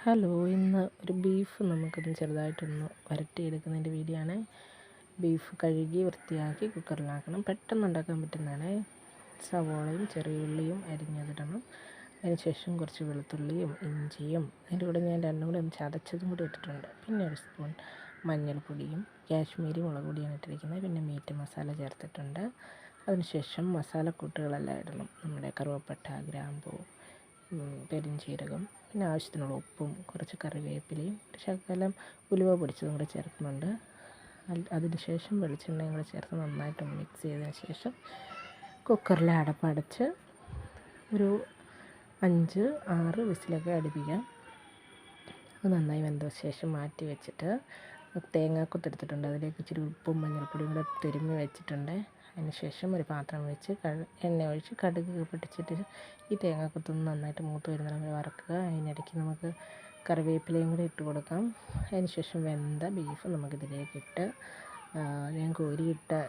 Hello, ഇന്ന് ഒരു beef നമുക്കൊന്ന് ചെറുതായിട്ടൊന്ന് വരട്ടിയെടുക്കുന്നതിൻ്റെ വീഡിയോ ആണ്. ബീഫ് കഴുകി വൃത്തിയാക്കി കുക്കറിലാക്കണം. പെട്ടെന്ന് ഉണ്ടാക്കാൻ പറ്റുന്നതാണ്. സവോളയും ചെറിയ ഉള്ളിയും അരിഞ്ഞതിടണം. അതിനുശേഷം കുറച്ച് വെളുത്തുള്ളിയും ഇഞ്ചിയും അതിൻ്റെ കൂടെ ഞാൻ രണ്ടും കൂടെ ഒന്ന് ചതച്ചതും കൂടി ഇട്ടിട്ടുണ്ട്. പിന്നെ ഒരു സ്പൂൺ മഞ്ഞൾപ്പൊടിയും കാശ്മീരി മുളക് പൊടിയാണ് ഇട്ടിരിക്കുന്നത്. പിന്നെ മീറ്റ് മസാല ചേർത്തിട്ടുണ്ട്. അതിനുശേഷം മസാലക്കൂട്ടുകളെല്ലാം ഇടണം. നമ്മുടെ കറുവപ്പട്ട, ഗ്രാമ്പൂ, പെരുംജീരകം, പിന്നെ ആവശ്യത്തിനുള്ള ഉപ്പും കുറച്ച് കറിവേപ്പിലയും ശകലം ഉലുവ പൊടിച്ചതും കൂടെ ചേർക്കുന്നുണ്ട്. അതിനുശേഷം വെളിച്ചെണ്ണയും കൂടെ ചേർത്ത് നന്നായിട്ടൊന്ന് മിക്സ് ചെയ്തതിന് ശേഷം കുക്കറിലെ അടപ്പടച്ച് ഒരു 5-6 വിസിലൊക്കെ അടുപ്പിക്കാം. അത് നന്നായി വെന്ത ശേഷം മാറ്റി വെച്ചിട്ട് തേങ്ങാക്കൊത്തെടുത്തിട്ടുണ്ട്. അതിലേക്ക് ഇച്ചിരി ഉപ്പും മഞ്ഞൾപ്പൊടിയും കൂടെ തിരുമ്മി വെച്ചിട്ടുണ്ട്. അതിനുശേഷം ഒരു പാത്രം വെച്ച് എണ്ണ ഒഴിച്ച് കടുക് പൊട്ടിച്ചിട്ട് ഈ തേങ്ങാക്കൊത്തൊന്ന് നന്നായിട്ട് മൂത്ത് വരുന്നിടം വരെ വറക്കുക. അതിനിടയ്ക്ക് നമുക്ക് കറിവേപ്പിലയും കൂടി ഇട്ട് കൊടുക്കാം. അതിനുശേഷം വെന്ത ബീഫ് നമുക്കിതിലേക്കിട്ട് ഞാൻ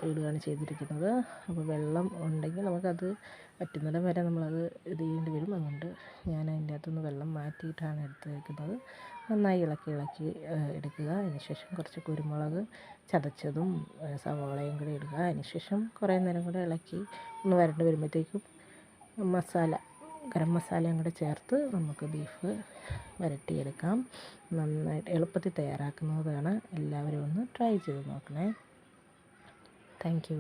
ഇടുകയാണ് ചെയ്തിരിക്കുന്നത്. അപ്പോൾ വെള്ളം ഉണ്ടെങ്കിൽ നമുക്കത് വറ്റുന്നിടം വരെ നമ്മളത് ഇത് ചെയ്യേണ്ടി വരും. അതുകൊണ്ട് ഞാൻ അതിൻ്റെ അകത്തുനിന്ന് വെള്ളം മാറ്റിയിട്ടാണ് എടുത്ത് വയ്ക്കുന്നത്. നന്നായി ഇളക്കി എടുക്കുക. അതിനുശേഷം കുറച്ച് കുരുമുളക് ചതച്ചതും സവോളയും കൂടി ഇടുക. അതിനുശേഷം കുറേ നേരം കൂടെ ഇളക്കി ഒന്ന് വരണ്ട് വരുമ്പോഴത്തേക്കും ഗരം മസാലയും കൂടെ ചേർത്ത് നമുക്ക് ബീഫ് വരട്ടിയെടുക്കാം. നന്നായിട്ട് എളുപ്പത്തിൽ തയ്യാറാക്കുന്നതാണ്. എല്ലാവരും ഒന്ന് ട്രൈ ചെയ്ത് നോക്കണേ. Thank you.